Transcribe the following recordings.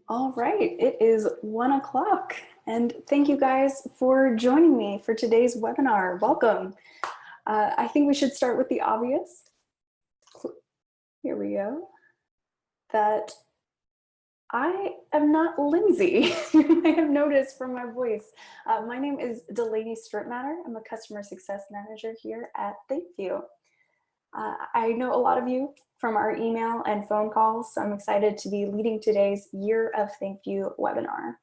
All right, it is 1 o'clock, and thank you guys for joining me for today's webinar. Welcome. I think we should start with the obvious. Here we go. That I am not Lindsay. You may have noticed from my voice. My name is Delaney Stripmatter. I'm a customer success manager here at ThankView. I know a lot of you from our email and phone calls, so I'm excited to be leading today's Year of ThankView webinar.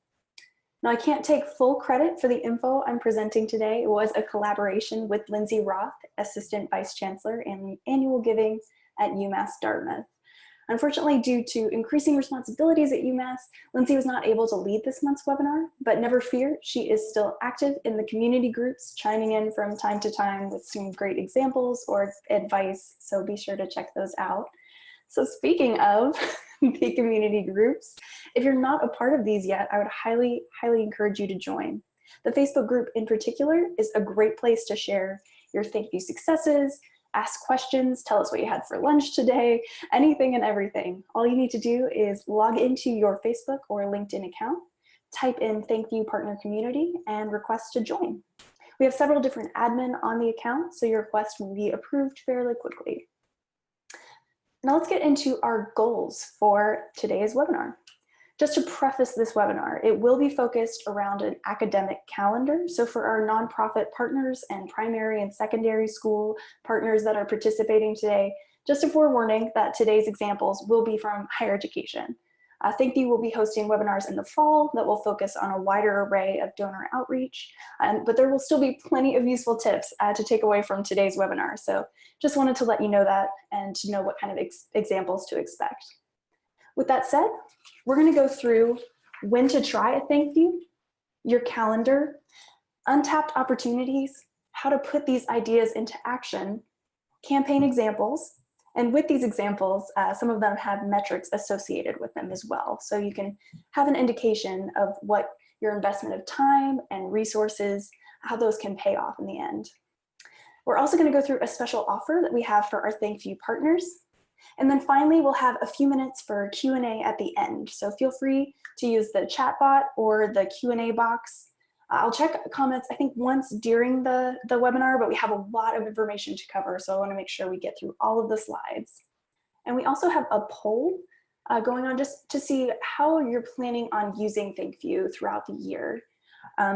Now, I can't take full credit for the info I'm presenting today. It was a collaboration with Lindsay Roth, Assistant Vice Chancellor in Annual Giving at UMass Dartmouth. Unfortunately, due to increasing responsibilities at UMass, Lindsay was not able to lead this month's webinar, but never fear, she is still active in the community groups, chiming in from time to time with some great examples or advice, so be sure to check those out. So speaking of the community groups, if you're not a part of these yet, I would highly encourage you to join. The Facebook group in particular is a great place to share your ThankView successes, ask questions, tell us what you had for lunch today, anything and everything. All you need to do is log into your Facebook or LinkedIn account, type in ThankView Partner Community, and request to join. We have several different admin on the account, so your request will be approved fairly quickly. Now let's get into our goals for today's webinar. Just to preface this webinar, it will be focused around an academic calendar. So for our nonprofit partners and primary and secondary school partners that are participating today, just a forewarning that today's examples will be from higher education. ThankView will be hosting webinars in the fall that will focus on a wider array of donor outreach, but there will still be plenty of useful tips to take away from today's webinar. So just wanted to let you know that and to know what kind of examples to expect. With that said, we're going to go through when to try a ThankView, your calendar, untapped opportunities, how to put these ideas into action, campaign examples, and with these examples, some of them have metrics associated with them as well. So you can have an indication of what your investment of time and resources, how those can pay off in the end. We're also going to go through a special offer that we have for our ThankView partners. And then finally, we'll have a few minutes for Q&A at the end. So feel free to use the chat bot or the Q&A box. I'll check comments, I think, once during the webinar, but we have a lot of information to cover, so I want to make sure we get through all of the slides. And we also have a poll going on just to see how you're planning on using ThankView throughout the year.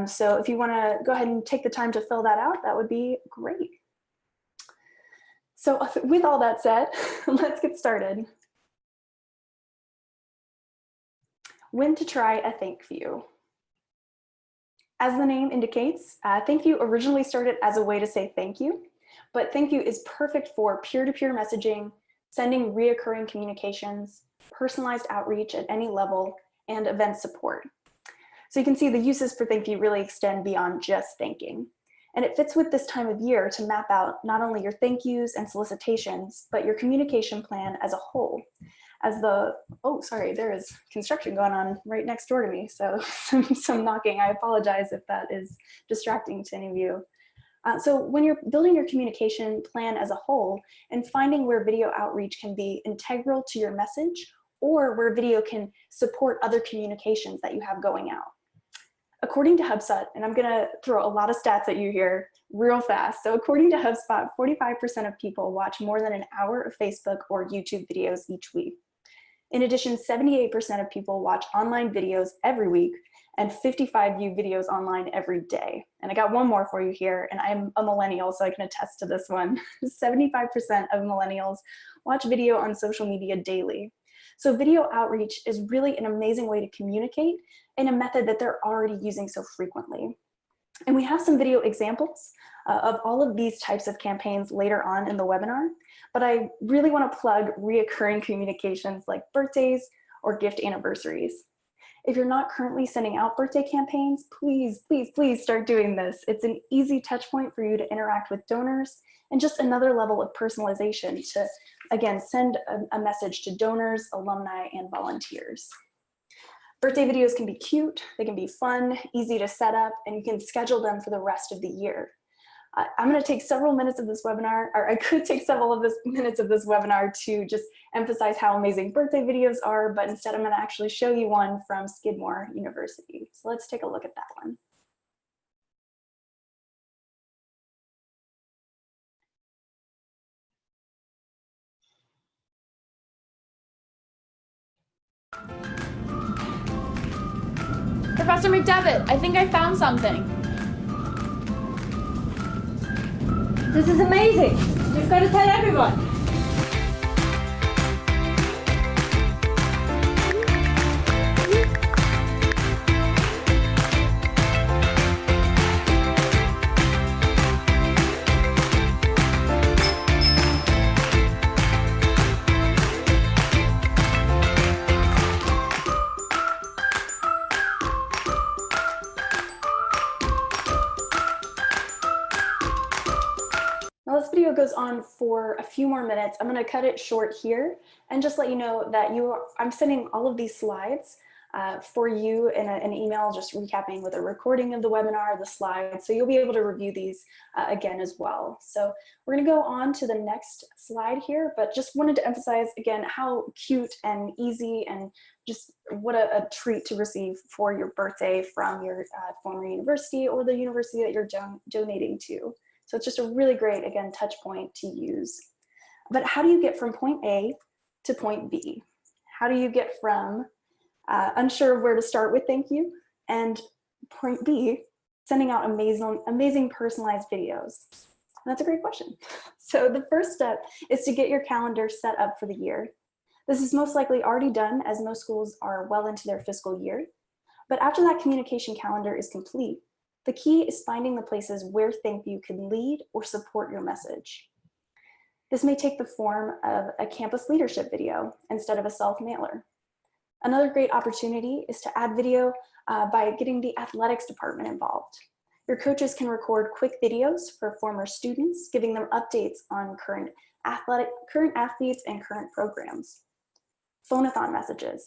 So if you want to go ahead and take the time to fill that out, that would be great. So with all that said, let's get started. When to try a ThankView. As the name indicates, ThankView originally started as a way to say thank you, but ThankView is perfect for peer-to-peer messaging, sending reoccurring communications, personalized outreach at any level, and event support. So you can see the uses for ThankView really extend beyond just thanking. And it fits with this time of year to map out not only your thank yous and solicitations, but your communication plan as a whole. As the, oh, sorry, there is construction going on right next door to me. So some knocking. I apologize if that is distracting to any of you. So when you're building your communication plan as a whole and finding where video outreach can be integral to your message or where video can support other communications that you have going out. According to HubSpot, and I'm gonna throw a lot of stats at you here real fast. So according to HubSpot, 45% of people watch more than an hour of Facebook or YouTube videos each week. In addition, 78% of people watch online videos every week and 55 view videos online every day. And I got one more for you here, and I'm a millennial, so I can attest to this one. 75% of millennials watch video on social media daily. So video outreach is really an amazing way to communicate in a method that they're already using so frequently. And we have some video examples of all of these types of campaigns later on in the webinar, but I really want to plug reoccurring communications like birthdays or gift anniversaries. If you're not currently sending out birthday campaigns, please start doing this. It's an easy touch point for you to interact with donors and just another level of personalization to, again, send a message to donors, alumni, and volunteers. Birthday videos can be cute, they can be fun, easy to set up, and you can schedule them for the rest of the year. I'm going to take several minutes of this webinar, or I could take minutes of this webinar to just emphasize how amazing birthday videos are, but instead I'm going to actually show you one from Skidmore University. So let's take a look at that one. Professor McDevitt, I think I found something. This is amazing. You've got to tell everyone. Now this video goes on for a few more minutes. I'm going to cut it short here and just let you know that I'm sending all of these slides for you in an email, just recapping with a recording of the webinar, the slides, so you'll be able to review these again as well. So we're going to go on to the next slide here, but just wanted to emphasize again how cute and easy and just what a treat to receive for your birthday from your former university or the university that you're donating to. So it's just a really great, again, touch point to use. But how do you get from point A to point B? How do you get from unsure of where to start with thank you and point B, sending out amazing personalized videos? And that's a great question. So the first step is to get your calendar set up for the year. This is most likely already done as most schools are well into their fiscal year. But after that communication calendar is complete, the key is finding the places where ThankView can lead or support your message. This may take the form of a campus leadership video instead of a self-mailer. Another great opportunity is to add video by getting the athletics department involved. Your coaches can record quick videos for former students, giving them updates on current athletes and current programs. Phonathon messages.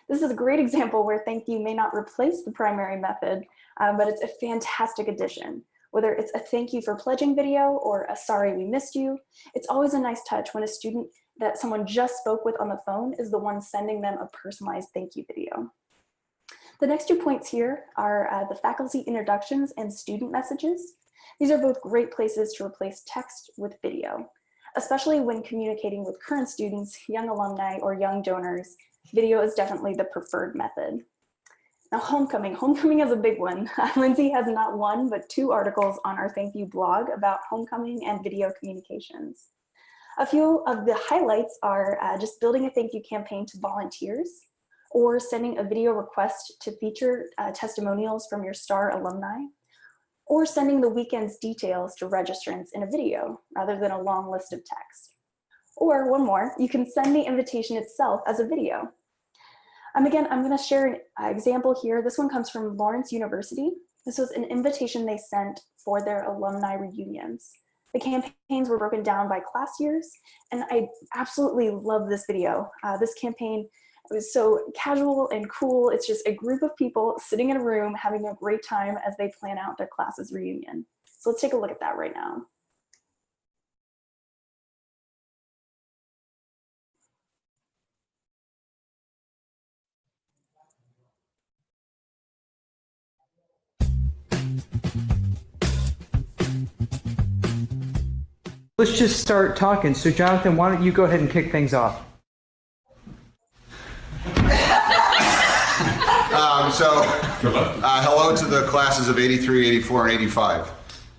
This is a great example where ThankView may not replace the primary method, but it's a fantastic addition. Whether it's a thank you for pledging video or a sorry we missed you, it's always a nice touch when a student that someone just spoke with on the phone is the one sending them a personalized thank you video. The next 2 points here are the faculty introductions and student messages. These are both great places to replace text with video. Especially when communicating with current students, young alumni, or young donors, video is definitely the preferred method. Now, homecoming. Homecoming is a big one. Lindsay has not one, but 2 articles on our ThankView blog about homecoming and video communications. A few of the highlights are just building a thank you campaign to volunteers, or sending a video request to feature testimonials from your star alumni, or sending the weekend's details to registrants in a video rather than a long list of text. Or one more, you can send the invitation itself as a video. Again, I'm going to share an example here. This one comes from Lawrence University. This was an invitation they sent for their alumni reunions. The campaigns were broken down by class years, and I absolutely love this video. This campaign was so casual and cool. It's just a group of people sitting in a room having a great time as they plan out their class's reunion. So let's take a look at that right now. Let's just start talking. So Jonathan, why don't you go ahead and kick things off? Hello to the classes of 83, 84, and 85.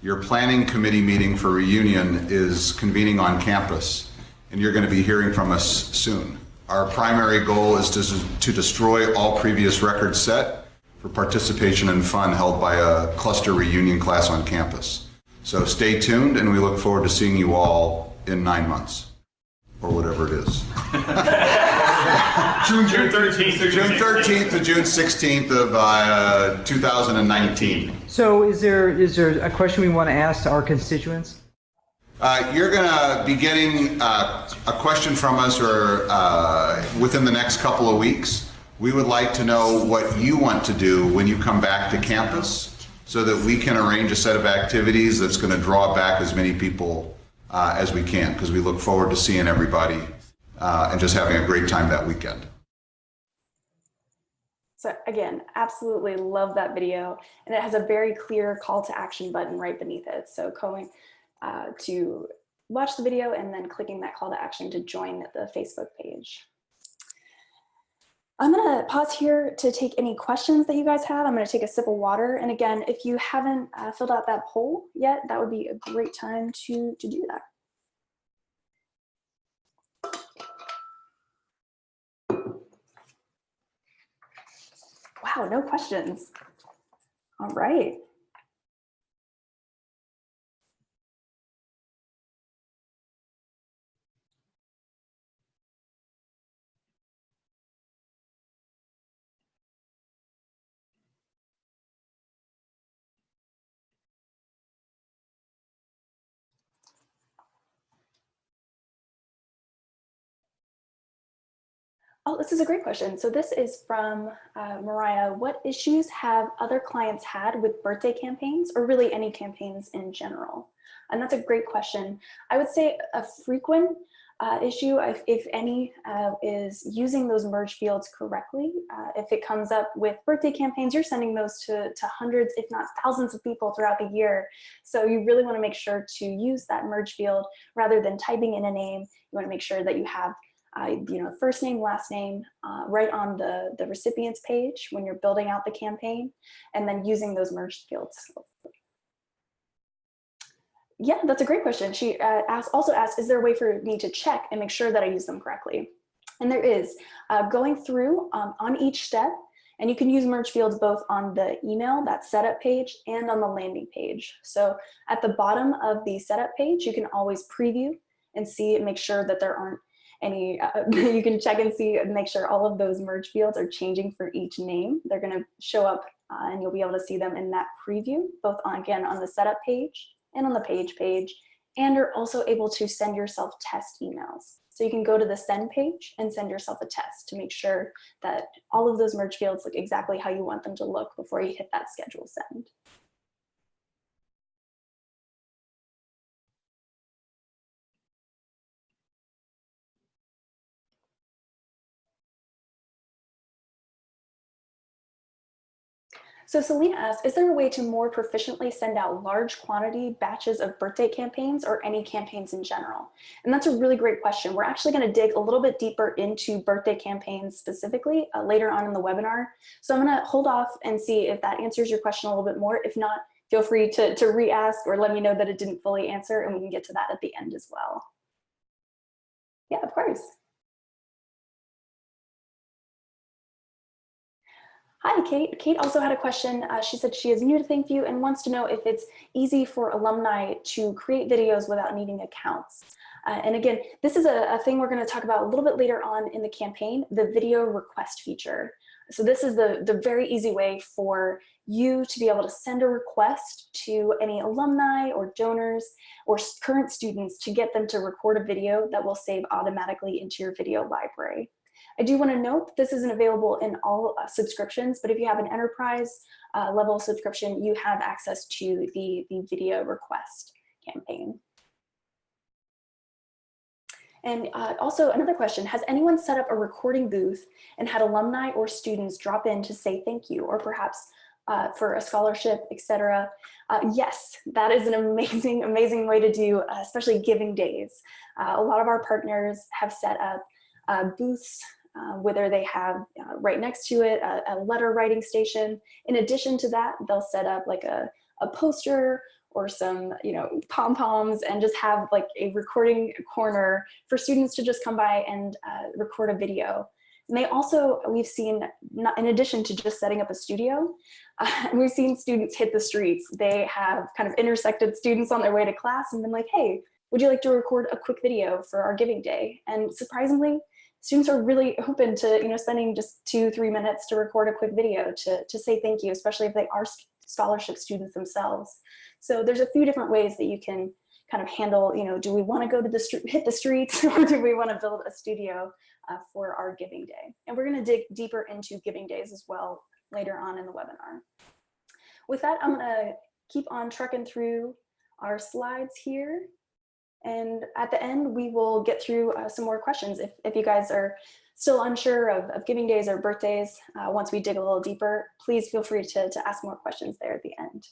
Your planning committee meeting for reunion is convening on campus, and you're going to be hearing from us soon. Our primary goal is to destroy all previous records set for participation and fun held by a cluster reunion class on campus. So stay tuned, and we look forward to seeing you all in 9 months, or whatever it is. June 13th. June 13th to June 16th of 2019. So is there a question we want to ask to our constituents? You're going to be getting a question from us or within the next couple of weeks. We would like to know what you want to do when you come back to campus. so that we can arrange a set of activities that's going to draw back as many people as we can, because we look forward to seeing everybody and just having a great time that weekend. So again, absolutely love that video. And it has a very clear call to action button right beneath it. So going to watch the video and then clicking that call to action to join the Facebook page. I'm gonna pause here to take any questions that you guys have. I'm gonna take a sip of water. And again, if you haven't filled out that poll yet, that would be a great time to do that. Wow, no questions. All right. Oh, this is a great question. So this is from Mariah. What issues have other clients had with birthday campaigns, or really any campaigns in general? And that's a great question. I would say a frequent issue, if any, is using those merge fields correctly. If it comes up with birthday campaigns, you're sending those to hundreds, if not thousands of people throughout the year. So you really want to make sure to use that merge field rather than typing in a name. You want to make sure that you have first name, last name, right on the recipient's page when you're building out the campaign, and then using those merged fields. Yeah, that's a great question. She also asked, is there a way for me to check and make sure that I use them correctly? And there is. Going through on each step, and you can use merge fields both on the email, that setup page, and on the landing page. So at the bottom of the setup page, you can always preview and see and make sure that there aren't any, you can check and see and make sure all of those merge fields are changing for each name. They're going to show up and you'll be able to see them in that preview, both again on the setup page and on the page, and you're also able to send yourself test emails. So you can go to the send page and send yourself a test to make sure that all of those merge fields look exactly how you want them to look before you hit that schedule send. So Selena asks, is there a way to more proficiently send out large quantity batches of birthday campaigns or any campaigns in general? And that's a really great question. We're actually going to dig a little bit deeper into birthday campaigns specifically later on in the webinar. So I'm going to hold off and see if that answers your question a little bit more. If not, feel free to re-ask or let me know that it didn't fully answer, and we can get to that at the end as well. Yeah, of course. Hi, Kate. Kate also had a question. She said she is new to ThankView and wants to know if it's easy for alumni to create videos without needing accounts. And again, this is a thing we're going to talk about a little bit later on in the campaign, the video request feature. So this is the very easy way for you to be able to send a request to any alumni or donors or current students to get them to record a video that will save automatically into your video library. I do want to note that this isn't available in all subscriptions, but if you have an enterprise level subscription, you have access to the video request campaign. And also another question, has anyone set up a recording booth and had alumni or students drop in to say thank you, or perhaps for a scholarship, etc.? Yes, that is an amazing, amazing way to do, especially giving days. A lot of our partners have set up booths, whether they have right next to it a letter writing station. In addition to that, they'll set up like a poster or some pom-poms and just have like a recording corner for students to just come by and record a video. And they also, we've seen, in addition to just setting up a studio, we've seen students hit the streets. They have kind of intersected students on their way to class and been like, hey, would you like to record a quick video for our giving day? And surprisingly, students are really open to spending just 2-3 minutes to record a quick video to say thank you, especially if they are scholarship students themselves. So there's a few different ways that you can kind of handle, do we want to go to hit the streets, or do we want to build a studio for our giving day? And we're going to dig deeper into giving days as well later on in the webinar. with that, I'm gonna keep on trucking through our slides here. And at the end, we will get through some more questions. If you guys are still unsure of giving days or birthdays, once we dig a little deeper, please feel free to ask more questions there at the end.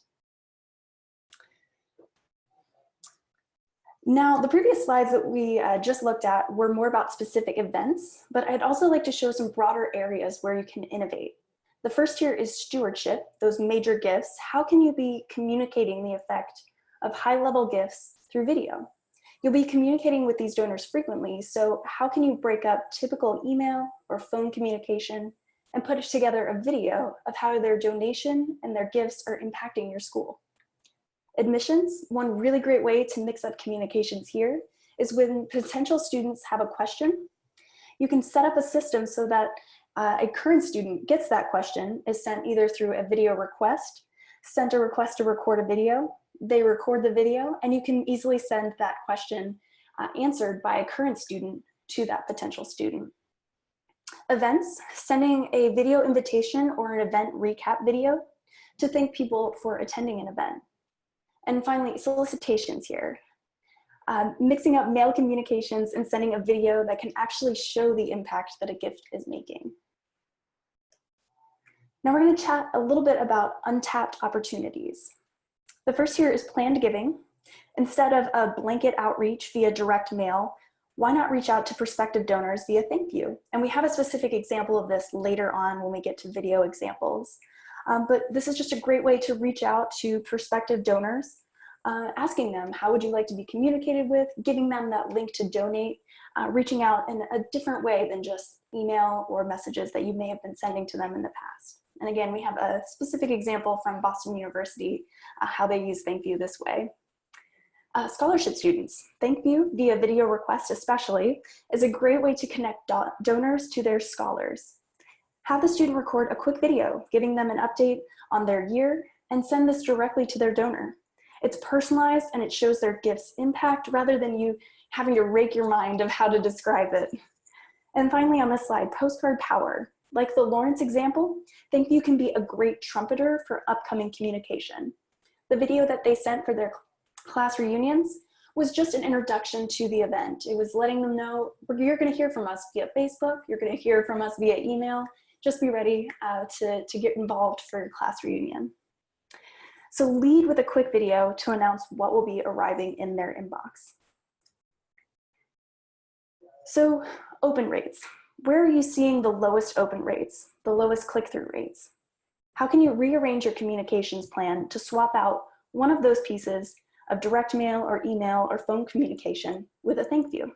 Now, the previous slides that we just looked at were more about specific events, but I'd also like to show some broader areas where you can innovate. The first here is stewardship, those major gifts. How can you be communicating the effect of high-level gifts through video? You'll be communicating with these donors frequently, so how can you break up typical email or phone communication and put together a video of how their donation and their gifts are impacting your school? Admissions, one really great way to mix up communications here is when potential students have a question. You can set up a system so that a current student gets that question, is sent either through a video request, sent a request to record a video, they record the video, and you can easily send that question answered by a current student to that potential student. Events, sending a video invitation or an event recap video to thank people for attending an event. And finally, solicitations here. Mixing up mail communications and sending a video that can actually show the impact that a gift is making. Now we're going to chat a little bit about untapped opportunities. The first here is planned giving. Instead of a blanket outreach via direct mail, why not reach out to prospective donors via ThankView? And we have a specific example of this later on when we get to video examples. But this is just a great way to reach out to prospective donors, asking them, how would you like to be communicated with, giving them that link to donate, reaching out in a different way than just email or messages that you may have been sending to them in the past. And again, we have a specific example from Boston University, how they use ThankView this way. Scholarship students, ThankView via video request especially, is a great way to connect donors to their scholars. Have the student record a quick video, giving them an update on their year, and send this directly to their donor. It's personalized and it shows their gift's impact rather than you having to rake your mind of how to describe it. And finally on this slide, postcard power. Like the Lawrence example, ThankView can be a great trumpeter for upcoming communication. The video that they sent for their class reunions was just an introduction to the event. It was letting them know, you're gonna hear from us via Facebook, you're gonna hear from us via email, just be ready to get involved for your class reunion. So lead with a quick video to announce what will be arriving in their inbox. So open rates. Where are you seeing the lowest open rates, the lowest click-through rates? How can you rearrange your communications plan to swap out one of those pieces of direct mail or email or phone communication with a ThankView?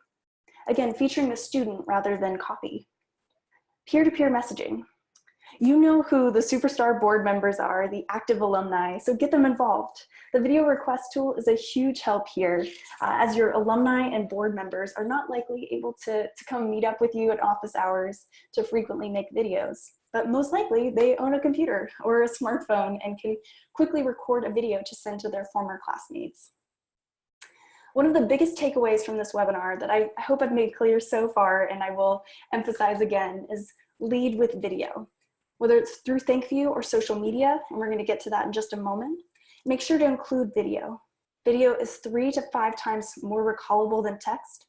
Again, featuring the student rather than copy. Peer-to-peer messaging. You know who the superstar board members are, the active alumni, so get them involved. The video request tool is a huge help here, as your alumni and board members are not likely able to come meet up with you at office hours to frequently make videos. But most likely they own a computer or a smartphone and can quickly record a video to send to their former classmates. One of the biggest takeaways from this webinar that I hope I've made clear so far, and I will emphasize again, is lead with video. Whether it's through ThankView or social media, and we're going to get to that in just a moment, make sure to include video. Video is 3 to 5 times more recallable than text.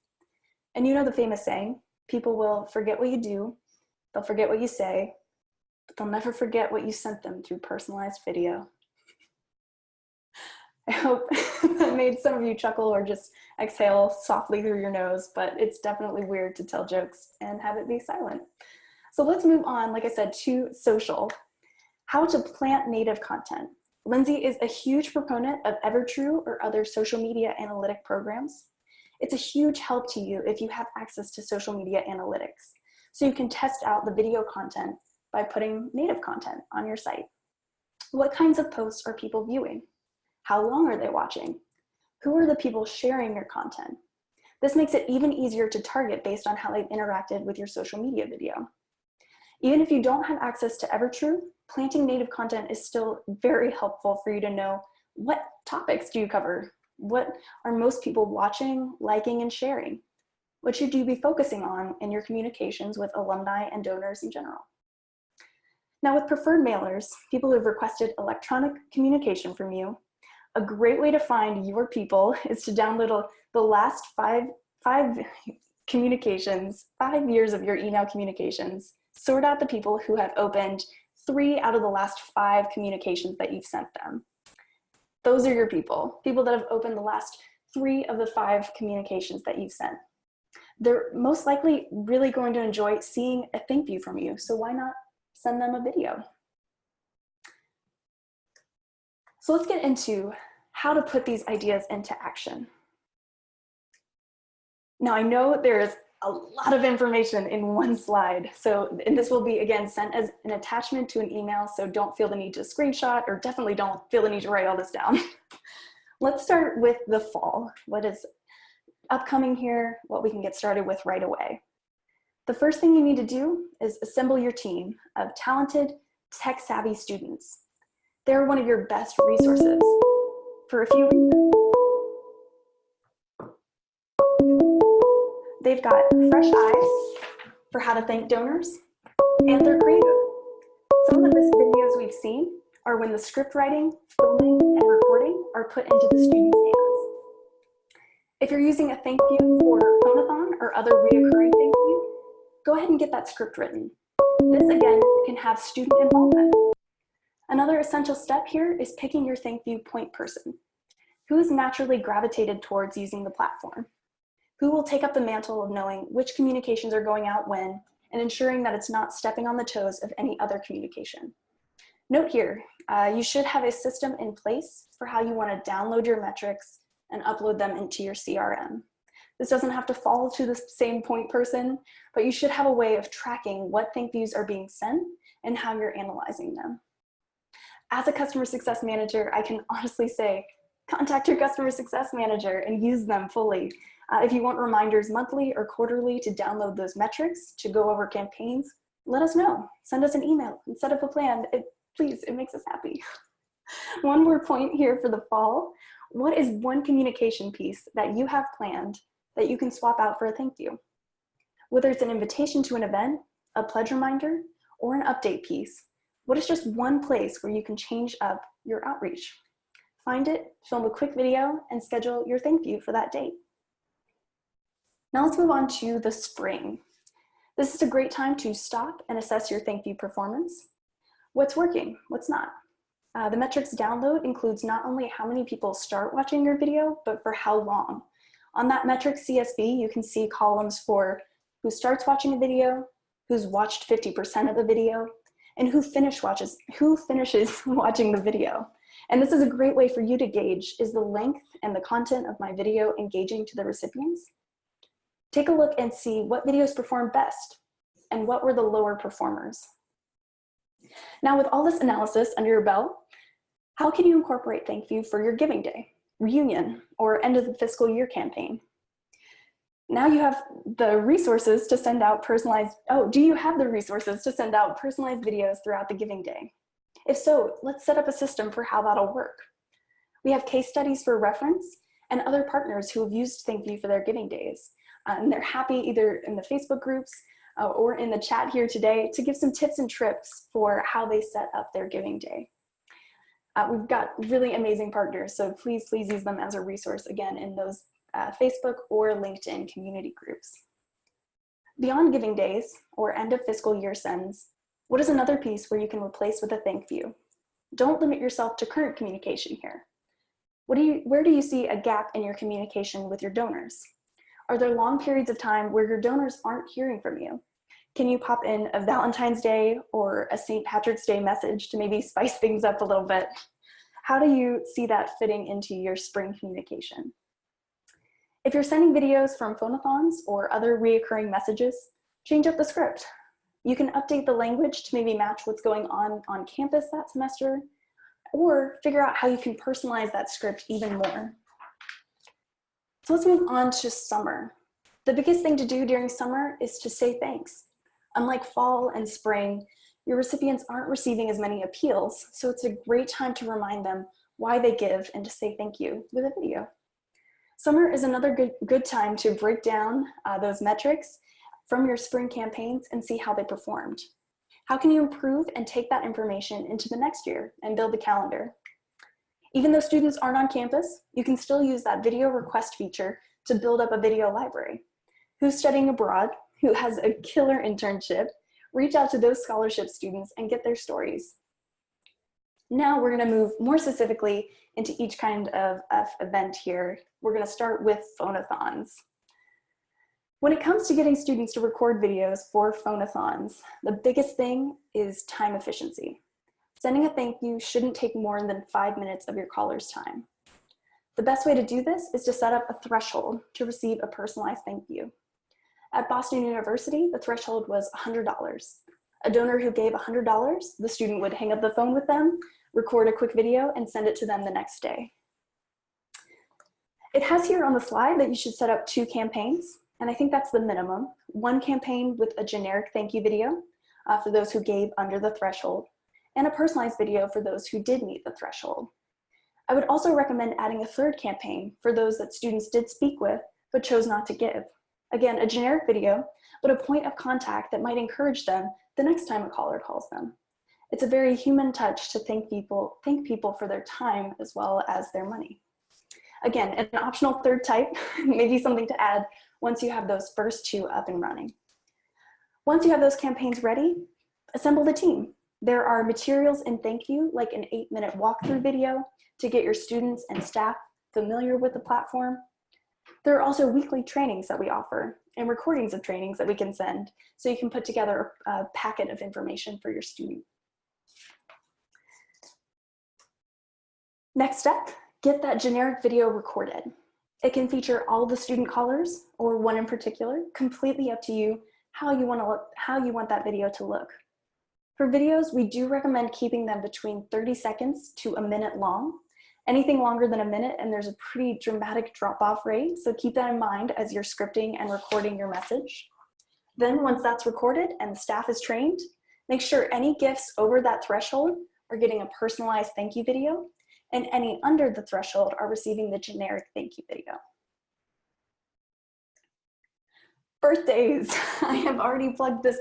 And you know the famous saying, people will forget what you do, they'll forget what you say, but they'll never forget what you sent them through personalized video. I hope that made some of you chuckle or just exhale softly through your nose, but it's definitely weird to tell jokes and have it be silent. So let's move on, like I said, to social. How to plant native content. Lindsay is a huge proponent of Evertrue or other social media analytic programs. It's a huge help to you if you have access to social media analytics. So you can test out the video content by putting native content on your site. What kinds of posts are people viewing? How long are they watching? Who are the people sharing your content? This makes it even easier to target based on how they've interacted with your social media video. Even if you don't have access to Evertrue, planting native content is still very helpful for you to know what topics do you cover? What are most people watching, liking, and sharing? What should you be focusing on in your communications with alumni and donors in general? Now with preferred mailers, people who have requested electronic communication from you, a great way to find your people is to download the last five communications, 5 years of your email communications, sort out the people who have opened 3 out of the last 5 communications that you've sent them. Those are your people that have opened the last 3 of the 5 communications that you've sent. They're most likely really going to enjoy seeing a thank you from you, so why not send them a video? So let's get into how to put these ideas into action. Now I know there's a lot of information in one slide, and this will be again sent as an attachment to an email, so don't feel the need to screenshot, or definitely don't feel the need to write all this down. Let's start with the fall. What is upcoming here, what we can get started with right away. The first thing you need to do is assemble your team of talented, tech-savvy students. They're one of your best resources for a few reasons. They've got fresh eyes for how to thank donors, and they're creative. Some of the best videos we've seen are when the script writing, filming, and recording are put into the students' hands. If you're using a ThankView or Phonathon or other reoccurring ThankView, go ahead and get that script written. This again can have student involvement. Another essential step here is picking your ThankView point person. Who is naturally gravitated towards using the platform? Who will take up the mantle of knowing which communications are going out when and ensuring that it's not stepping on the toes of any other communication? Note here, you should have a system in place for how you want to download your metrics and upload them into your CRM. This doesn't have to fall to the same point person, but you should have a way of tracking what ThankViews are being sent and how you're analyzing them. As a customer success manager, I can honestly say, contact your customer success manager and use them fully. If you want reminders monthly or quarterly to download those metrics, to go over campaigns, let us know. Send us an email and set up a plan. Please, it makes us happy. One more point here for the fall. What is one communication piece that you have planned that you can swap out for a thank you? Whether it's an invitation to an event, a pledge reminder, or an update piece, what is just one place where you can change up your outreach? Find it, film a quick video, and schedule your thank you for that date. Now let's move on to the spring. This is a great time to stop and assess your thank you performance. What's working, what's not? The metrics download includes not only how many people start watching your video, but for how long. On that metrics CSV, you can see columns for who starts watching a video, who's watched 50% of the video, and who finishes watching the video. And this is a great way for you to gauge, is the length and the content of my video engaging to the recipients? Take a look and see what videos performed best and what were the lower performers. Now with all this analysis under your belt, how can you incorporate ThankView for your Giving Day, reunion, or end of the fiscal year campaign? Now you have the resources to send out personalized, do you have the resources to send out personalized videos throughout the Giving Day? If so, let's set up a system for how that'll work. We have case studies for reference and other partners who have used ThankView for their Giving Days. And they're happy either in the Facebook groups or in the chat here today to give some tips and tricks for how they set up their Giving Day. We've got really amazing partners, so please use them as a resource again in those Facebook or LinkedIn community groups. Beyond Giving Days or end of fiscal year sends, what is another piece where you can replace with a ThankView? Don't limit yourself to current communication here. Where do you see a gap in your communication with your donors? Are there long periods of time where your donors aren't hearing from you? Can you pop in a Valentine's Day or a St. Patrick's Day message to maybe spice things up a little bit? How do you see that fitting into your spring communication? If you're sending videos from phonathons or other reoccurring messages, change up the script. You can update the language to maybe match what's going on campus that semester, or figure out how you can personalize that script even more. So let's move on to summer. The biggest thing to do during summer is to say thanks. Unlike fall and spring, your recipients aren't receiving as many appeals, so it's a great time to remind them why they give and to say thank you with a video. Summer is another good time to break down those metrics from your spring campaigns and see how they performed. How can you improve and take that information into the next year and build a calendar? Even though students aren't on campus, you can still use that video request feature to build up a video library. Who's studying abroad, who has a killer internship, reach out to those scholarship students and get their stories. Now we're gonna move more specifically into each kind of event here. We're gonna start with Phonathons. When it comes to getting students to record videos for Phonathons, the biggest thing is time efficiency. Sending a thank you shouldn't take more than 5 minutes of your caller's time. The best way to do this is to set up a threshold to receive a personalized thank you. At Boston University, the threshold was $100. A donor who gave $100, the student would hang up the phone with them, record a quick video, and send it to them the next day. It has here on the slide that you should set up 2 campaigns. And I think that's the minimum. 1 campaign with a generic thank you video for those who gave under the threshold, and a personalized video for those who did meet the threshold. I would also recommend adding a 3rd campaign for those that students did speak with but chose not to give. Again, a generic video, but a point of contact that might encourage them the next time a caller calls them. It's a very human touch to thank people for their time as well as their money. Again, an optional 3rd type, maybe something to add once you have those first 2 up and running. Once you have those campaigns ready, assemble the team. There are materials in ThankView, like an 8-minute walkthrough video to get your students and staff familiar with the platform. There are also weekly trainings that we offer and recordings of trainings that we can send so you can put together a packet of information for your student. Next step, get that generic video recorded. It can feature all the student callers or one in particular, completely up to you how you want that video to look. For videos, we do recommend keeping them between 30 seconds to a minute long. Anything longer than a minute and there's a pretty dramatic drop-off rate, so keep that in mind as you're scripting and recording your message. Then once that's recorded and the staff is trained, make sure any gifts over that threshold are getting a personalized thank you video, and any under the threshold are receiving the generic thank you video. Birthdays. I have already plugged this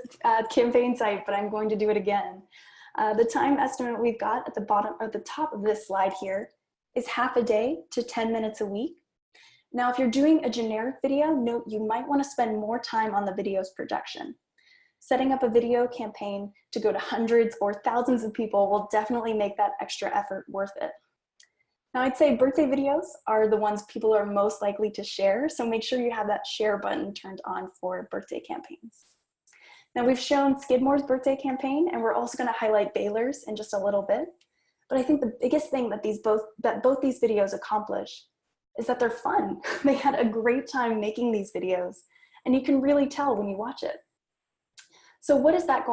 campaign site, but I'm going to do it again. The time estimate we've got at the bottom or the top of this slide here is half a day to 10 minutes a week. Now, if you're doing a generic video, note you might want to spend more time on the video's production. Setting up a video campaign to go to hundreds or thousands of people will definitely make that extra effort worth it. Now, I'd say birthday videos are the ones people are most likely to share, so make sure you have that share button turned on for birthday campaigns. Now, we've shown Skidmore's birthday campaign, and we're also going to highlight Baylor's in just a little bit. But I think the biggest thing that both these videos accomplish is that they're fun. They had a great time making these videos, and you can really tell when you watch it. So what is that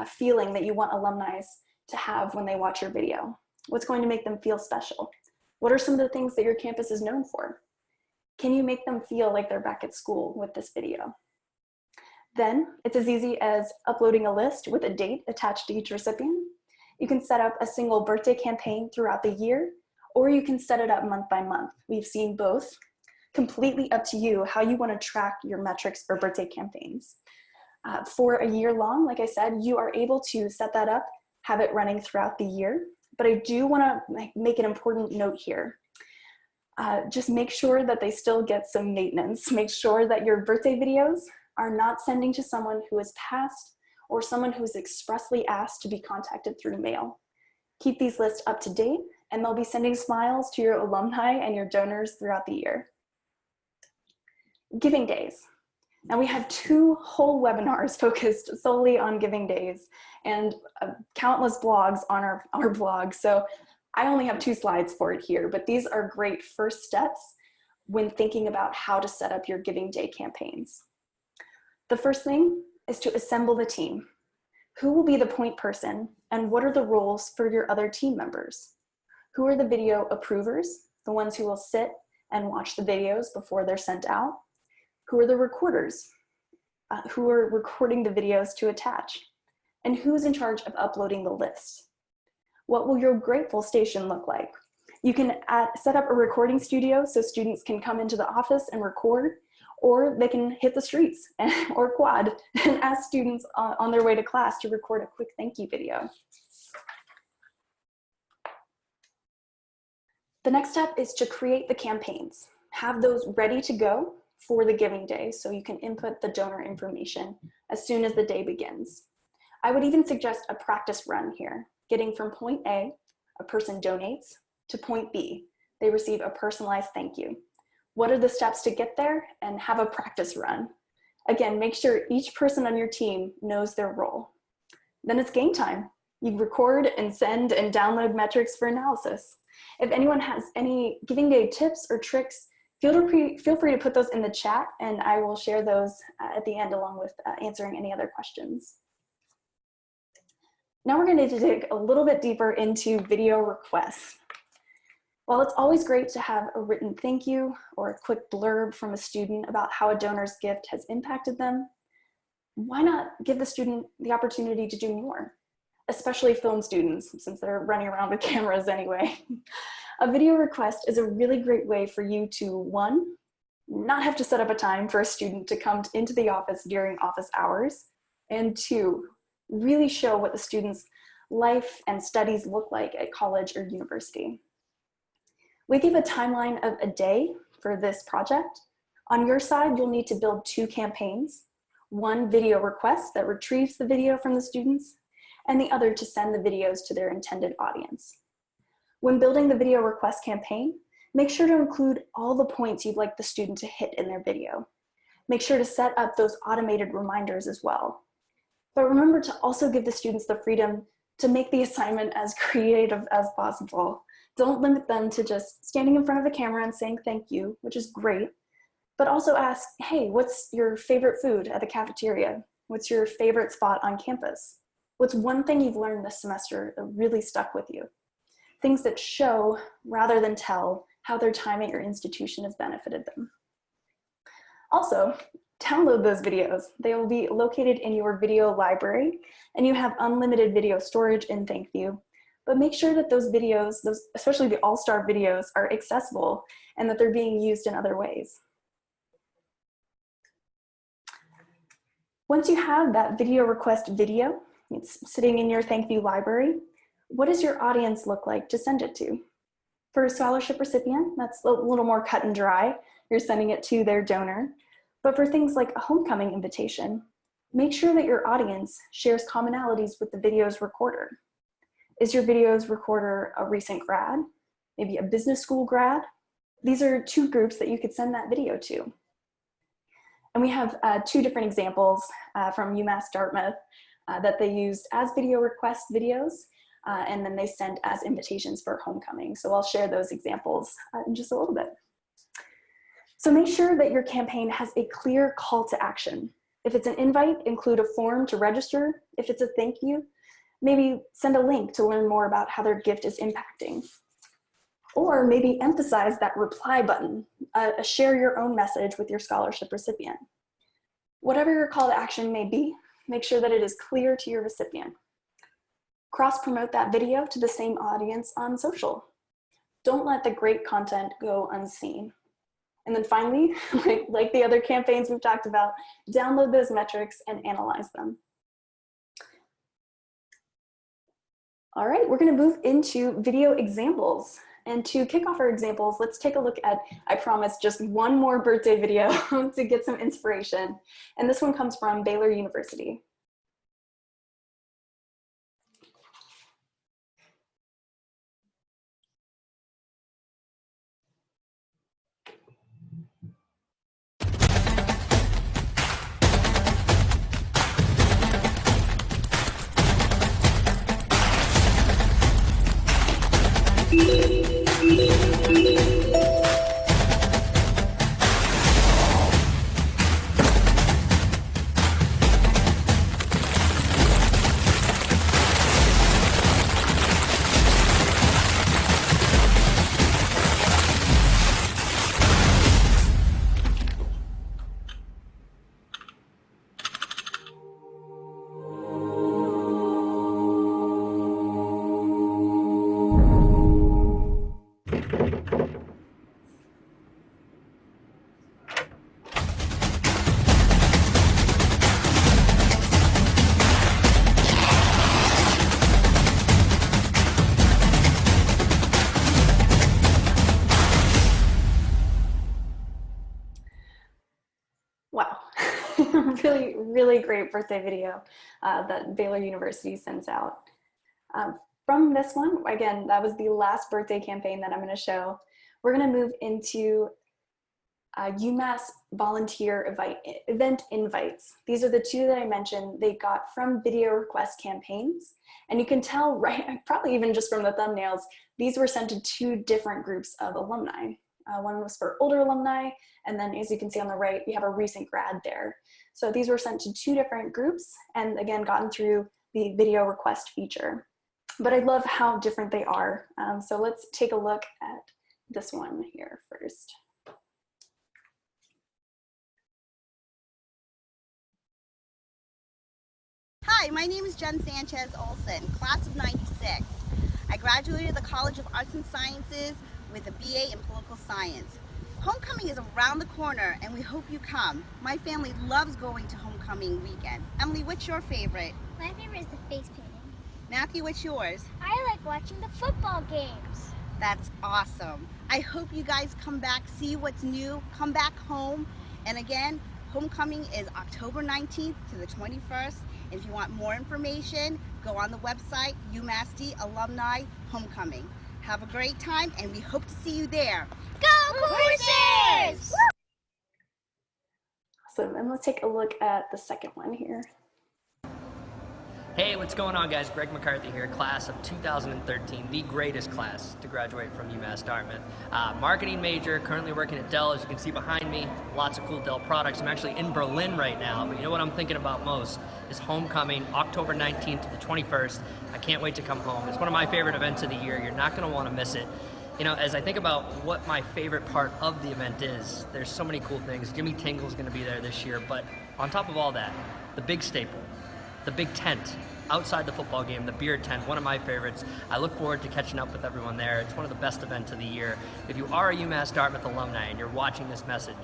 feeling that you want alumni to have when they watch your video? What's going to make them feel special? What are some of the things that your campus is known for? Can you make them feel like they're back at school with this video? Then it's as easy as uploading a list with a date attached to each recipient. You can set up a single birthday campaign throughout the year, or you can set it up month by month. We've seen both. Completely up to you how you want to track your metrics for birthday campaigns. For a year long, like I said, you are able to set that up, have it running throughout the year. But I do want to make an important note here. Just make sure that they still get some maintenance. Make sure that your birthday videos are not sending to someone who has passed or someone who's expressly asked to be contacted through mail. Keep these lists up to date, and they'll be sending smiles to your alumni and your donors throughout the year. Giving days. Now, we have 2 whole webinars focused solely on giving days and countless blogs on our blog. So I only have 2 slides for it here, but these are great first steps when thinking about how to set up your giving day campaigns. The first thing is to assemble the team. Who will be the point person, and what are the roles for your other team members? Who are the video approvers, the ones who will sit and watch the videos before they're sent out? Who are the recorders? Who are recording the videos to attach? And who's in charge of uploading the list? What will your Grateful Station look like? You can set up a recording studio so students can come into the office and record, or they can hit the streets or quad and ask students on their way to class to record a quick thank you video. The next step is to create the campaigns. Have those ready to go for the giving day so you can input the donor information as soon as the day begins. I would even suggest a practice run here, getting from point A, a person donates, to point B, they receive a personalized thank you. What are the steps to get there? And have a practice run. Again, make sure each person on your team knows their role. Then it's game time. You record and send and download metrics for analysis. If anyone has any giving day tips or tricks, feel free to put those in the chat, and I will share those at the end along with answering any other questions. Now we're going to dig a little bit deeper into video requests. While it's always great to have a written thank you or a quick blurb from a student about how a donor's gift has impacted them, why not give the student the opportunity to do more? Especially film students, since they're running around with cameras anyway. A video request is a really great way for you to, one, not have to set up a time for a student to come into the office during office hours, and two, really show what the student's life and studies look like at college or university. We give a timeline of a day for this project. On your side, you'll need to build 2 campaigns, one video request that retrieves the video from the students, and the other to send the videos to their intended audience. When building the video request campaign, make sure to include all the points you'd like the student to hit in their video. Make sure to set up those automated reminders as well. But remember to also give the students the freedom to make the assignment as creative as possible. Don't limit them to just standing in front of a camera and saying thank you, which is great, but also ask, hey, what's your favorite food at the cafeteria? What's your favorite spot on campus? What's one thing you've learned this semester that really stuck with you? Things that show, rather than tell, how their time at your institution has benefited them. Also, download those videos. They will be located in your video library, and you have unlimited video storage in ThankView. But make sure that those videos, especially the all-star videos, are accessible and that they're being used in other ways. Once you have that video request video, it's sitting in your ThankView library, what does your audience look like to send it to? For a scholarship recipient, that's a little more cut and dry. You're sending it to their donor. But for things like a homecoming invitation, make sure that your audience shares commonalities with the video's recorder. Is your video's recorder a recent grad? Maybe a business school grad? These are 2 groups that you could send that video to. And we have 2 different examples from UMass Dartmouth that they used as video request videos, and then they sent as invitations for homecoming. So I'll share those examples in just a little bit. So make sure that your campaign has a clear call to action. If it's an invite, include a form to register. If it's a thank you, maybe send a link to learn more about how their gift is impacting. Or maybe emphasize that reply button, share your own message with your scholarship recipient. Whatever your call to action may be, make sure that it is clear to your recipient. Cross-promote that video to the same audience on social. Don't let the great content go unseen. And then finally, like the other campaigns we've talked about, download those metrics and analyze them. All right, we're gonna move into video examples. And to kick off our examples, let's take a look at, I promise, just one more birthday video to get some inspiration. And this one comes from Baylor University. great birthday video that Baylor University sends out. From this one, again, that was the last birthday campaign that I'm going to show. We're going to move into UMass volunteer event invites. These are the two that I mentioned. They got from video request campaigns. And you can tell, right, probably even just from the thumbnails, these were sent to two different groups of alumni. One was for older alumni, and then as you can see on the right, we have a recent grad there. So these were sent to two different groups, and again, gotten through the video request feature. But I love how different they are. So let's take a look at this one here first. Hi, my name is Jen Sanchez Olson, class of '96. I graduated the College of Arts and Sciences with a BA in Political Science. Homecoming is around the corner and we hope you come. My family loves going to homecoming weekend. Emily, what's your favorite? My favorite is the face painting. Matthew, what's yours? I like watching the football games. That's awesome. I hope you guys come back, see what's new, come back home. And again, homecoming is October 19th to the 21st. And if you want more information, go on the website, UMassD Alumni Homecoming. Have a great time, and we hope to see you there. Go Cougars! Awesome, and let's take a look at the second one here. Hey, what's going on, guys? Greg McCarthy here, class of 2013, the greatest class to graduate from UMass Dartmouth. Marketing major, currently working at Dell, as you can see behind me. Lots of cool Dell products. I'm actually in Berlin right now, but you know what I'm thinking about most is homecoming, October 19th to the 21st. I can't wait to come home. It's one of my favorite events of the year. You're not going to want to miss it. You know, as I think about what my favorite part of the event is, there's so many cool things. Jimmy Tingle's going to be there this year, but on top of all that, the big staple, the big tent outside the football game, the beer tent, one of my favorites. I look forward to catching up with everyone there. It's one of the best events of the year. If you are a UMass Dartmouth alumni and you're watching this message,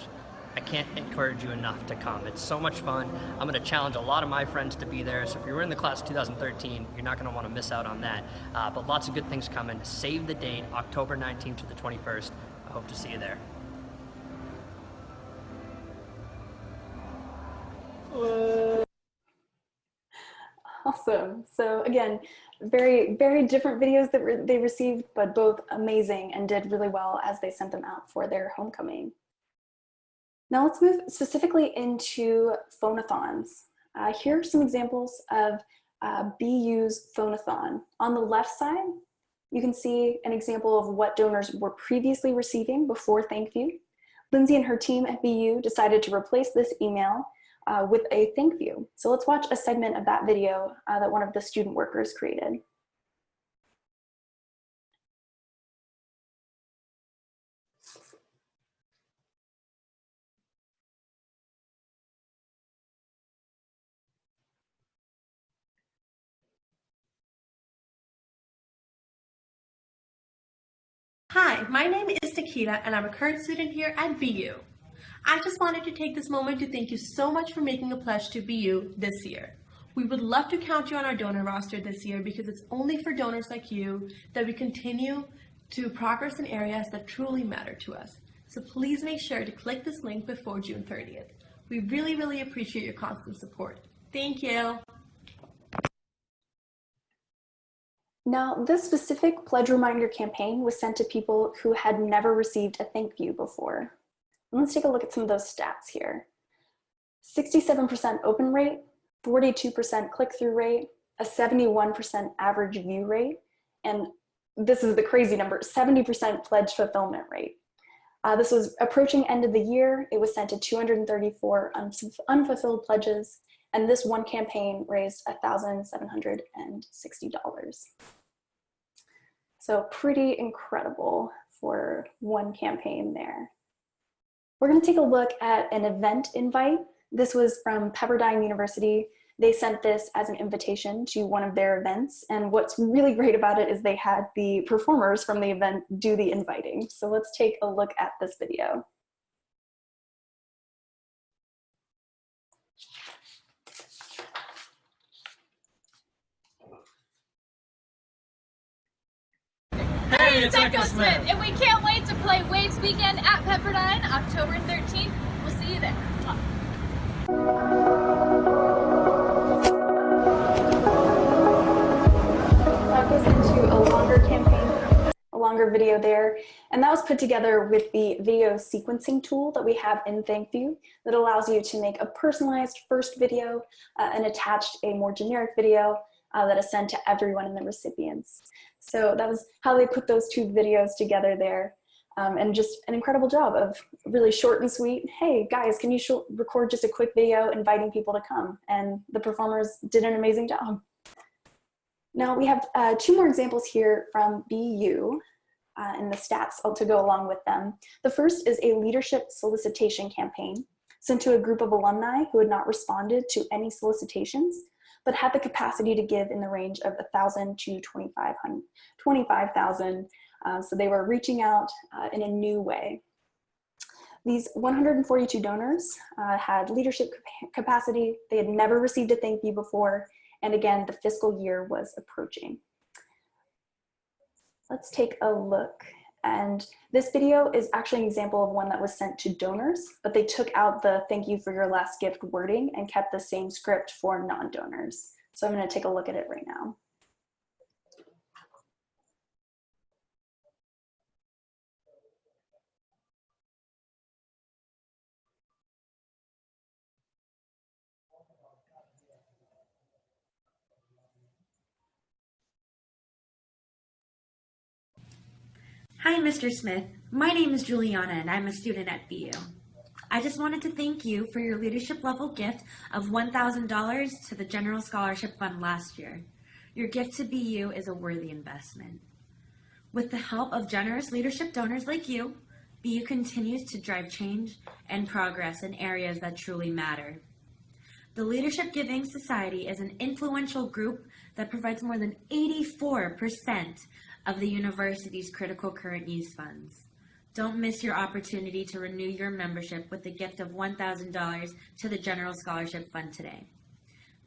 I can't encourage you enough to come. It's so much fun. I'm going to challenge a lot of my friends to be there. So if you're in the class of 2013, you're not going to want to miss out on that. But lots of good things coming. Save the date, October 19th to the 21st. I hope to see you there. Awesome. So again, very, very different videos that they received, but both amazing and did really well as they sent them out for their homecoming. Now let's move specifically into phonathons. Here are some examples of BU's phonathon. On the left side, you can see an example of what donors were previously receiving before ThankView. Lindsay and her team at BU decided to replace this email with a ThankView. So let's watch a segment of that video that one of the student workers created. Hi, my name is Nikita and I'm a current student here at BU. I just wanted to take this moment to thank you so much for making a pledge to BU this year. We would love to count you on our donor roster this year because it's only for donors like you that we continue to progress in areas that truly matter to us. So please make sure to click this link before June 30th. We really, really appreciate your constant support. Thank you. Now, this specific pledge reminder campaign was sent to people who had never received a ThankView before. And let's take a look at some of those stats here. 67% open rate, 42% click-through rate, a 71% average view rate, and this is the crazy number, 70% pledge fulfillment rate. This was approaching end of the year. It was sent to 234 unfulfilled pledges, and this one campaign raised $1,760. So pretty incredible for one campaign there. We're going to take a look at an event invite. This was from Pepperdine University. They sent this as an invitation to one of their events. And what's really great about it is they had the performers from the event do the inviting. So let's take a look at this video. Hey, it's Echo Smith, and we can't wait to play Waves Weekend at Pepperdine, October 13th. We'll see you there. longer video there. And that was put together with the video sequencing tool that we have in ThankView that allows you to make a personalized first video and attached a more generic video that is sent to everyone in the recipients. So that was how they put those two videos together there. And just an incredible job of really short and sweet. Hey guys, can you record just a quick video inviting people to come? And the performers did an amazing job. Now we have two more examples here from BU and the stats to go along with them. The first is a leadership solicitation campaign sent to a group of alumni who had not responded to any solicitations, but had the capacity to give in the range of 1,000 to 25,000. So they were reaching out in a new way. These 142 donors had leadership capacity. They had never received a thank you before. And again, the fiscal year was approaching. Let's take a look. And this video is actually an example of one that was sent to donors, but they took out the thank you for your last gift wording and kept the same script for non-donors. So I'm going to take a look at it right now. Hi, Mr. Smith. My name is Juliana, and I'm a student at BU. I just wanted to thank you for your leadership level gift of $1,000 to the General Scholarship Fund last year. Your gift to BU is a worthy investment. With the help of generous leadership donors like you, BU continues to drive change and progress in areas that truly matter. The Leadership Giving Society is an influential group that provides more than 84% of the university's critical current use funds. Don't miss your opportunity to renew your membership with a gift of $1,000 to the General Scholarship Fund today.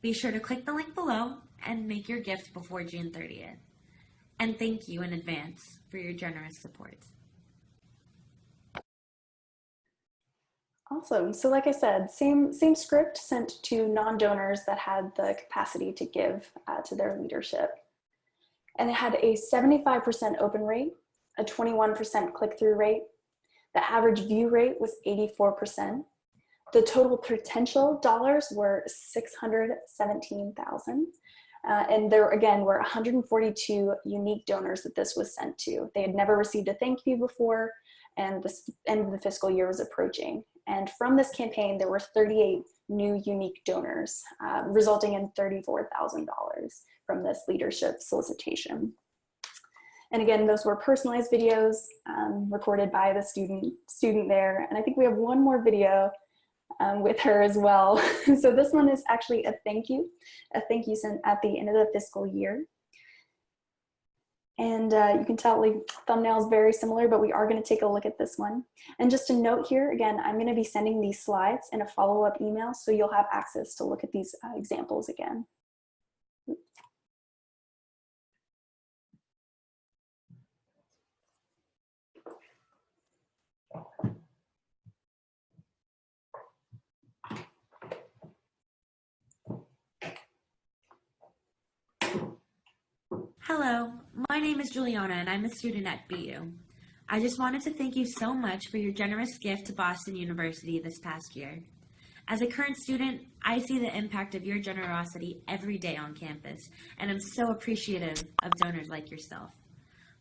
Be sure to click the link below and make your gift before June 30th. And thank you in advance for your generous support. Awesome. So like I said, same script sent to non-donors that had the capacity to give to their leadership. And it had a 75% open rate, a 21% click-through rate. The average view rate was 84%. The total potential dollars were 617,000. And there, again, were 142 unique donors that this was sent to. They had never received a thank you before, and the end of the fiscal year was approaching. And from this campaign, there were 38 new unique donors, resulting in $34,000 from this leadership solicitation. And again, those were personalized videos recorded by the student there. And I think we have one more video with her as well. So this one is actually a thank you sent at the end of the fiscal year. And you can tell like thumbnail is very similar, but we are going to take a look at this one. And just a note here, again, I'm going to be sending these slides in a follow-up email, so you'll have access to look at these examples again. Hello, my name is Juliana and I'm a student at BU. I just wanted to thank you so much for your generous gift to Boston University this past year. As a current student, I see the impact of your generosity every day on campus, and I'm so appreciative of donors like yourself.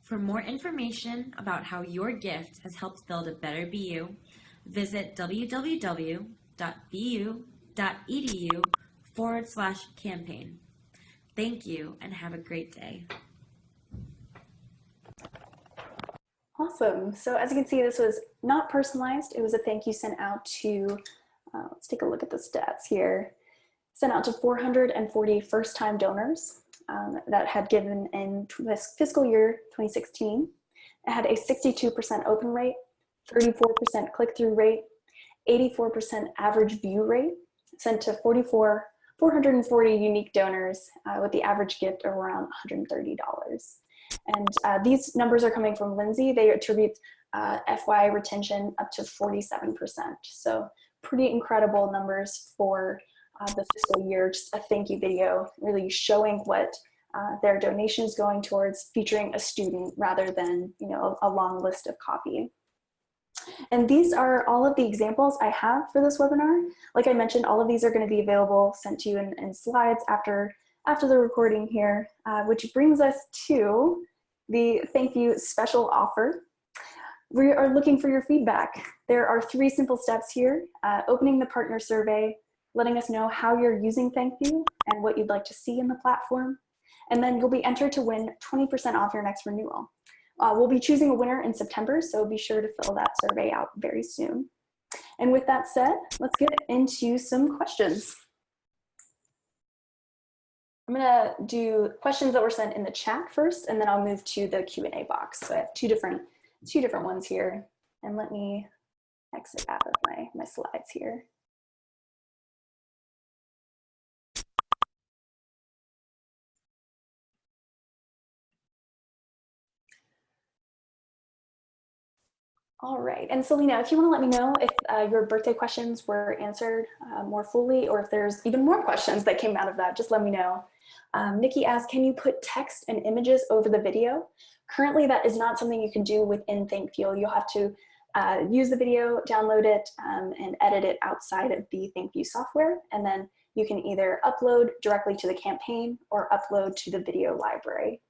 For more information about how your gift has helped build a better BU, visit www.bu.edu/campaign. Thank you and have a great day. Awesome. So as you can see, this was not personalized. It was a thank you sent out to, let's take a look at the stats here, sent out to 440 first-time donors that had given in this fiscal year 2016. It had a 62% open rate, 34% click-through rate, 84% average view rate, sent to 440 unique donors with the average gift of around $130. And these numbers are coming from Lindsay. They attribute FY retention up to 47%. So pretty incredible numbers for the fiscal year. Just a thank you video really showing what their donations going towards featuring a student rather than, you know, a long list of copy. And these are all of the examples I have for this webinar. Like I mentioned, all of these are going to be available, sent to you in slides after the recording here, which brings us to the ThankView special offer. We are looking for your feedback. There are 3 simple steps here: opening the partner survey, letting us know how you're using ThankView and what you'd like to see in the platform, and then you'll be entered to win 20% off your next renewal. We'll be choosing a winner in September, so be sure to fill that survey out very soon. And with that said, let's get into some questions. I'm gonna do questions that were sent in the chat first, and then I'll move to the Q&A box. So I have two different ones here, and let me exit out of my slides here. All right, and Selena, if you want to let me know if your birthday questions were answered more fully, or if there's even more questions that came out of that, just let me know. Nikki asked, can you put text and images over the video? Currently, that is not something you can do within ThankView. You'll have to use the video, download it, and edit it outside of the ThankView software, and then you can either upload directly to the campaign or upload to the video library.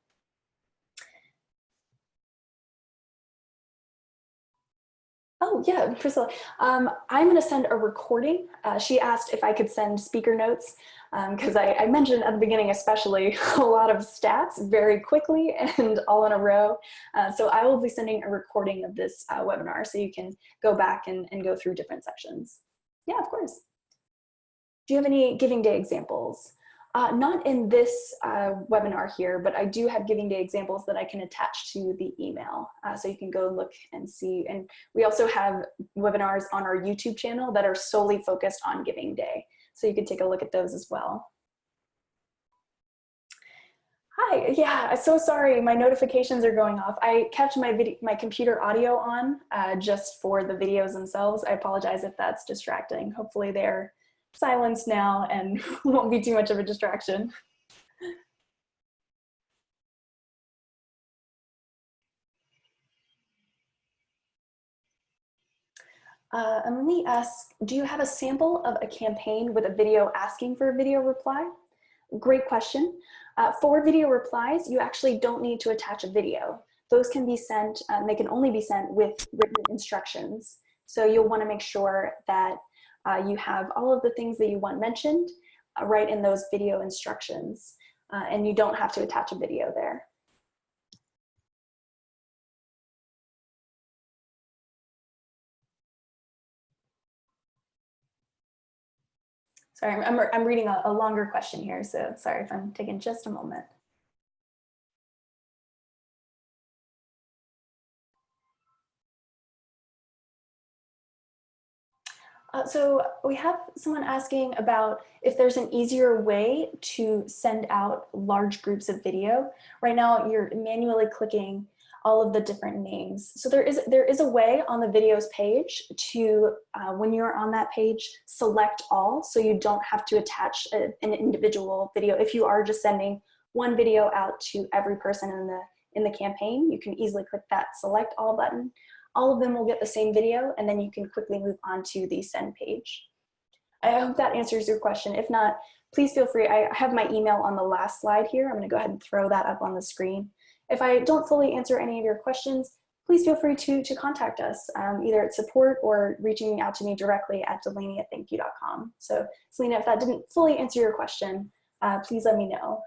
Oh yeah, Priscilla, I'm gonna send a recording. She asked if I could send speaker notes because I mentioned at the beginning especially a lot of stats very quickly and all in a row. So I will be sending a recording of this webinar so you can go back and go through different sections. Yeah, of course. Do you have any Giving Day examples? Not in this webinar here, but I do have Giving Day examples that I can attach to the email. So you can go look and see. And we also have webinars on our YouTube channel that are solely focused on Giving Day. So you can take a look at those as well. Hi, yeah, so sorry, my notifications are going off. I kept my computer audio on just for the videos themselves. I apologize if that's distracting. Hopefully they're silenced now and won't be too much of a distraction. Emily asks, do you have a sample of a campaign with a video asking for a video reply? Great question. For video replies, you actually don't need to attach a video. Those can be sent, they can only be sent with written instructions. So you'll want to make sure that you have all of the things that you want mentioned right in those video instructions, and you don't have to attach a video there. Sorry, I'm reading a longer question here, so sorry if I'm taking just a moment. So we have someone asking about if there's an easier way to send out large groups of video. Right now, you're manually clicking all of the different names. So there is a way on the videos page to, when you're on that page, select all, so you don't have to attach an individual video. If you are just sending one video out to every person in the campaign, you can easily click that select all button. All of them will get the same video, and then you can quickly move on to the send page. I hope that answers your question. If not, please feel free. I have my email on the last slide here. I'm going to go ahead and throw that up on the screen. If I don't fully answer any of your questions, please feel free to contact us, either at support or reaching out to me directly at delaney@thankview.com. So Selena, if that didn't fully answer your question, please let me know.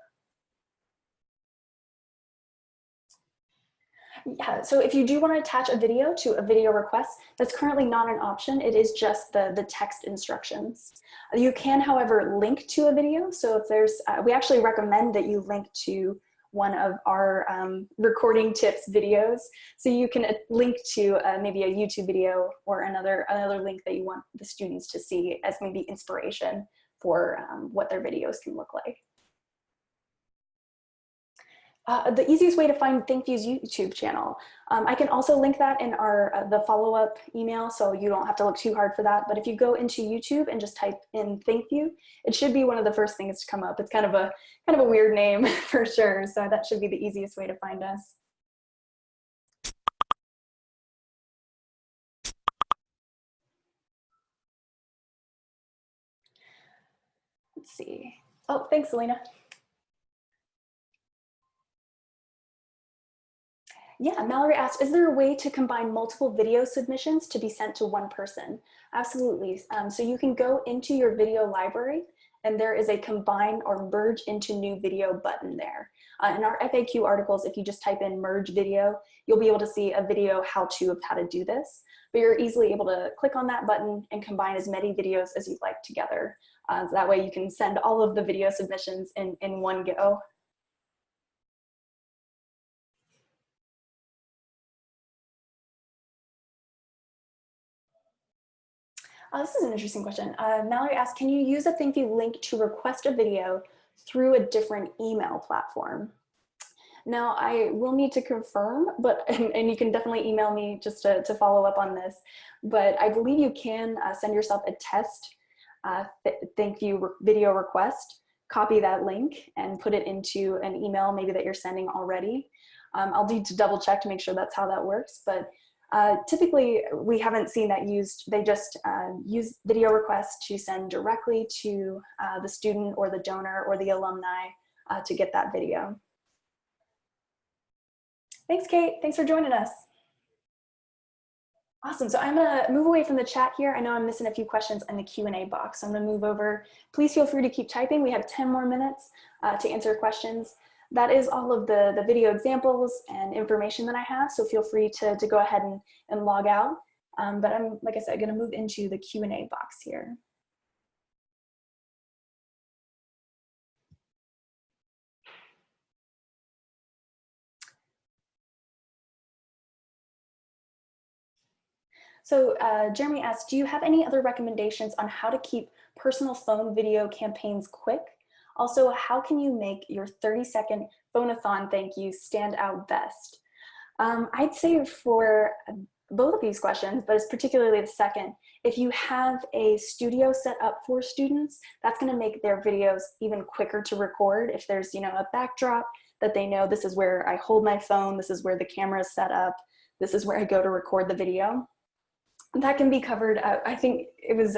Yeah, so if you do want to attach a video to a video request, that's currently not an option. It is just the text instructions. You can, however, link to a video. So if there's, we actually recommend that you link to one of our recording tips videos. So you can link to maybe a YouTube video or another link that you want the students to see as maybe inspiration for what their videos can look like. The easiest way to find ThankView's YouTube channel. I can also link that in the follow-up email, so you don't have to look too hard for that. But if you go into YouTube and just type in ThankView, it should be one of the first things to come up. It's kind of a weird name for sure, so that should be the easiest way to find us. Let's see. Oh, thanks, Selena. Yeah, Mallory asked, is there a way to combine multiple video submissions to be sent to one person? Absolutely. So you can go into your video library and there is a combine or merge into new video button there. In our FAQ articles, if you just type in merge video, you'll be able to see a video how-to of how to do this. But you're easily able to click on that button and combine as many videos as you'd like together. So that way you can send all of the video submissions in one go. This is an interesting question. Mallory asked, can you use a ThankView link to request a video through a different email platform? Now, I will need to confirm, but and you can definitely email me just to follow up on this, but I believe you can send yourself a test ThankView video request, copy that link and put it into an email maybe that you're sending already. I'll need to double check to make sure that's how that works, but typically, we haven't seen that used. They just use video requests to send directly to the student or the donor or the alumni to get that video. Thanks, Kate. Thanks for joining us. Awesome. So I'm going to move away from the chat here. I know I'm missing a few questions in the Q&A box. So I'm going to move over. Please feel free to keep typing. We have 10 more minutes to answer questions. That is all of the video examples and information that I have, so feel free to go ahead and log out. But I'm, like I said, going to move into the Q&A box here. So Jeremy asked, do you have any other recommendations on how to keep personal phone video campaigns quick? Also, how can you make your 30-second Phonathon thank you stand out best? I'd say for both of these questions, but it's particularly the second, if you have a studio set up for students, that's going to make their videos even quicker to record. If there's, a backdrop that they know this is where I hold my phone, this is where the camera is set up, this is where I go to record the video. That can be covered. I think it was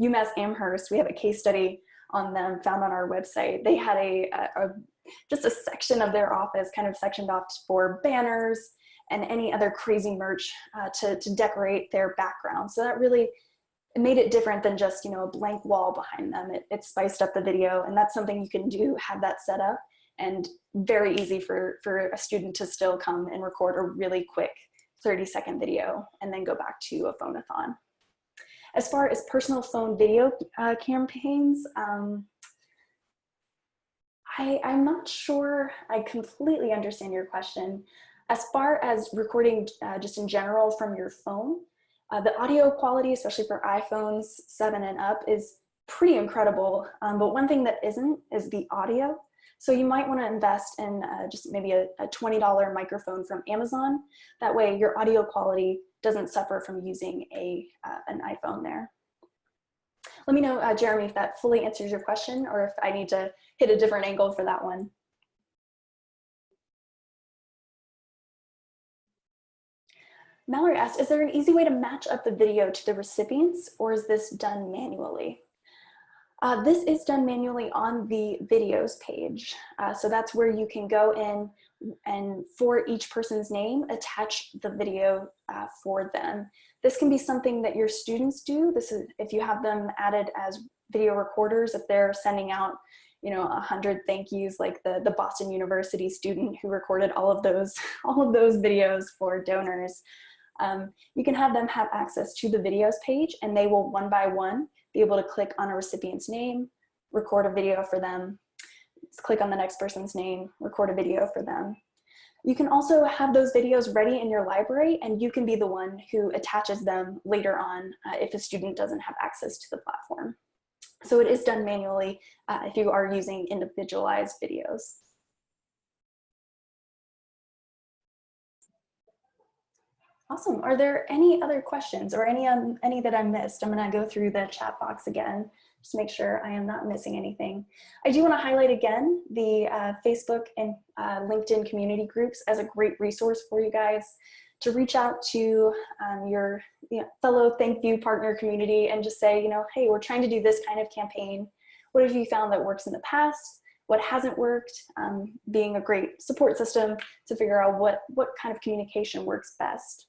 UMass Amherst. We have a case study on them found on our website. They had just a section of their office kind of sectioned off for banners and any other crazy merch to decorate their background. So that really made it different than just a blank wall behind them. It spiced up the video, and that's something you can do, have that set up, and very easy for a student to still come and record a really quick 30-second video and then go back to a Phonathon. As far as personal phone video campaigns, I'm not sure I completely understand your question. As far as recording just in general from your phone, the audio quality, especially for iPhones 7 and up, is pretty incredible. But one thing that isn't is the audio. So you might want to invest in just maybe a $20 microphone from Amazon. That way your audio quality doesn't suffer from using an iPhone there. Let me know, Jeremy, if that fully answers your question or if I need to hit a different angle for that one. Mallory asked, is there an easy way to match up the video to the recipients, or is this done manually? This is done manually on the videos page. So that's where you can go in and for each person's name, attach the video for them. This can be something that your students do. This is if you have them added as video recorders, if they're sending out 100 thank yous, like the Boston University student who recorded all of those videos for donors. You can have them have access to the videos page, and they will one by one be able to click on a recipient's name, record a video for them, click on the next person's name, record a video for them. You can also have those videos ready in your library, and you can be the one who attaches them later on if a student doesn't have access to the platform. So it is done manually if you are using individualized videos. Awesome. Are there any other questions or any that I missed? I'm going to go through the chat box again, just to make sure I am not missing anything. I do want to highlight again the Facebook and LinkedIn community groups as a great resource for you guys to reach out to your fellow ThankView partner community and just say, hey, we're trying to do this kind of campaign. What have you found that works in the past? What hasn't worked? Being a great support system to figure out what kind of communication works best.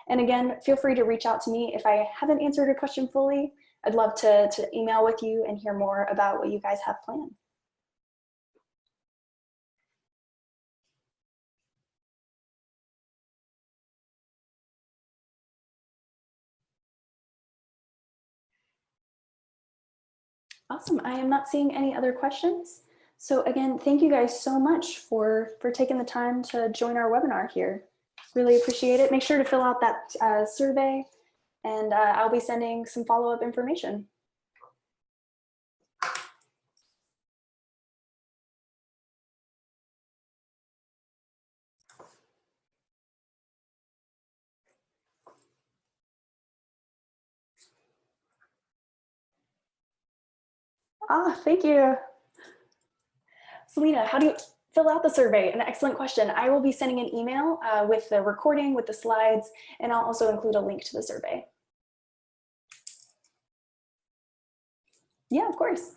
And again, feel free to reach out to me if I haven't answered a question fully. I'd love to email with you and hear more about what you guys have planned. Awesome. I am not seeing any other questions. So again, thank you guys so much for taking the time to join our webinar here. Really appreciate it. Make sure to fill out that survey, and I'll be sending some follow-up information. Thank you. Selena, how do you fill out the survey? An excellent question. I will be sending an email with the recording, with the slides, and I'll also include a link to the survey. Yeah, of course.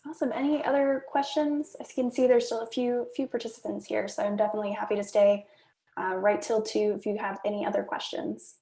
Awesome. Any other questions? As you can see, there's still a few participants here, so I'm definitely happy to stay right till 2 if you have any other questions.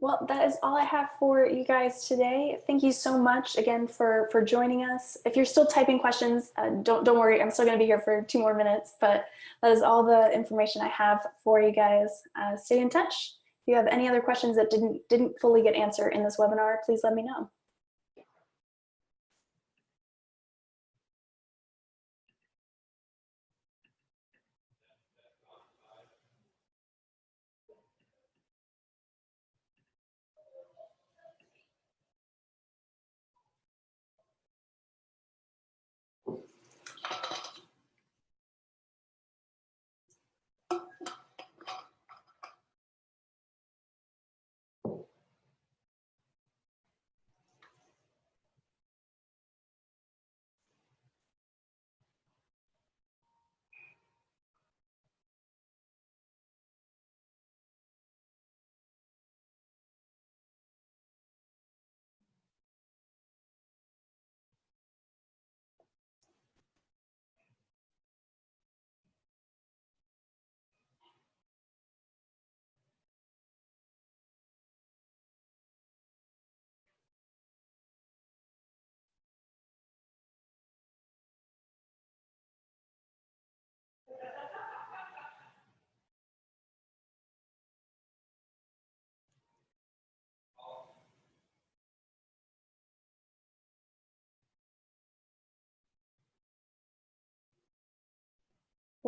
Well, that is all I have for you guys today. Thank you so much again for joining us. If you're still typing questions, don't worry, I'm still going to be here for 2 more minutes, but that is all the information I have for you guys. Stay in touch. If you have any other questions that didn't fully get answered in this webinar, please let me know.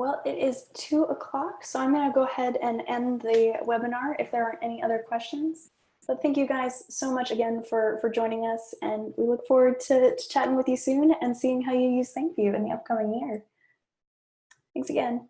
Well, it is 2 o'clock, so I'm going to go ahead and end the webinar if there aren't any other questions. But thank you guys so much again for joining us, and we look forward to chatting with you soon and seeing how you use ThankView in the upcoming year. Thanks again.